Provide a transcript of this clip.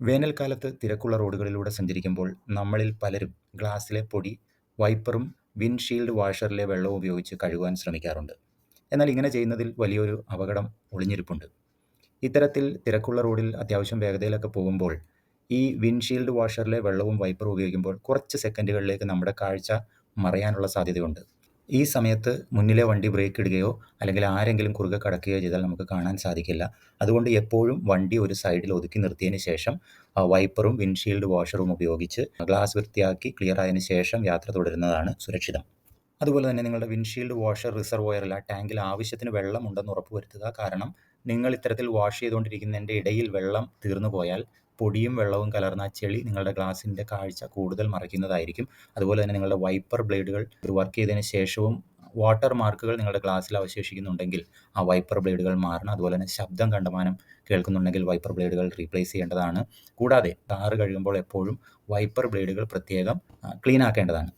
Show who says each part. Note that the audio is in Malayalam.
Speaker 1: വേനൽക്കാലത്ത് തിരക്കുള്ള റോഡുകളിലൂടെ സഞ്ചരിക്കുമ്പോൾ നമ്മളിൽ പലരും ഗ്ലാസ്സിലെ പൊടി വൈപ്പറും വിൻഡ്ഷീൽഡ് വാഷറിലെ വെള്ളവും ഉപയോഗിച്ച് കഴുകുവാൻ ശ്രമിക്കാറുണ്ട്. എന്നാൽ ഇങ്ങനെ ചെയ്യുന്നതിൽ വലിയൊരു അപകടം ഒളിഞ്ഞിരിപ്പുണ്ട്. ഇത്തരത്തിൽ തിരക്കുള്ള റോഡിൽ അത്യാവശ്യം വേഗതയിലൊക്കെ പോകുമ്പോൾ ഈ വിൻഡ്ഷീൽഡ് വാഷറിലെ വെള്ളവും വൈപ്പറും ഉപയോഗിക്കുമ്പോൾ കുറച്ച് സെക്കൻഡുകളിലേക്ക് നമ്മുടെ കാഴ്ച മറയാനുള്ള സാധ്യതയുണ്ട്. ഈ സമയത്ത് മുന്നിലെ വണ്ടി ബ്രേക്ക് ഇടുകയോ അല്ലെങ്കിൽ ആരെങ്കിലും കുറുകെ കടക്കുകയോ ചെയ്താൽ നമുക്ക് കാണാൻ സാധിക്കില്ല. അതുകൊണ്ട് എപ്പോഴും വണ്ടി ഒരു സൈഡിൽ ഒതുക്കി നിർത്തിയതിന് ശേഷം വൈപ്പറും വിൻഡ്ഷീൽഡ് വാഷറും ഉപയോഗിച്ച് ഗ്ലാസ് വൃത്തിയാക്കി ക്ലിയർ ആയതിനു ശേഷം യാത്ര തുടരുന്നതാണ് സുരക്ഷിതം. അതുപോലെ തന്നെ നിങ്ങളുടെ വിൻഡ്ഷീൽഡ് വാഷർ റിസർവോയറിൽ ആ ടാങ്കിൽ ആവശ്യത്തിന് വെള്ളമുണ്ടെന്ന് ഉറപ്പുവരുത്തുക. കാരണം നിങ്ങൾ ഇത്തരത്തിൽ വാഷ് ചെയ്തുകൊണ്ടിരിക്കുന്നതിൻ്റെ ഇടയിൽ വെള്ളം തീർന്നു പോയാൽ പൊടിയും വെള്ളവും കലർന്ന ആ ചെളി നിങ്ങളുടെ ഗ്ലാസിൻ്റെ കാഴ്ച കൂടുതൽ മറയ്ക്കുന്നതായിരിക്കും. അതുപോലെ തന്നെ നിങ്ങളുടെ വൈപ്പർ ബ്ലേഡുകൾ വർക്ക് ചെയ്തതിന് ശേഷവും വാട്ടർ മാർക്കുകൾ നിങ്ങളുടെ ഗ്ലാസ്സിൽ അവശേഷിക്കുന്നുണ്ടെങ്കിൽ ആ വൈപ്പർ ബ്ലേഡുകൾ മാറണം. അതുപോലെ തന്നെ ശബ്ദം കണ്ടമാനം കേൾക്കുന്നുണ്ടെങ്കിൽ വൈപ്പർ ബ്ലേഡുകൾ റീപ്ലേസ് ചെയ്യേണ്ടതാണ്. കൂടാതെ കാറ് കഴുകുമ്പോൾ എപ്പോഴും വൈപ്പർ ബ്ലേഡുകൾ പ്രത്യേകം ക്ലീൻ ആക്കേണ്ടതാണ്.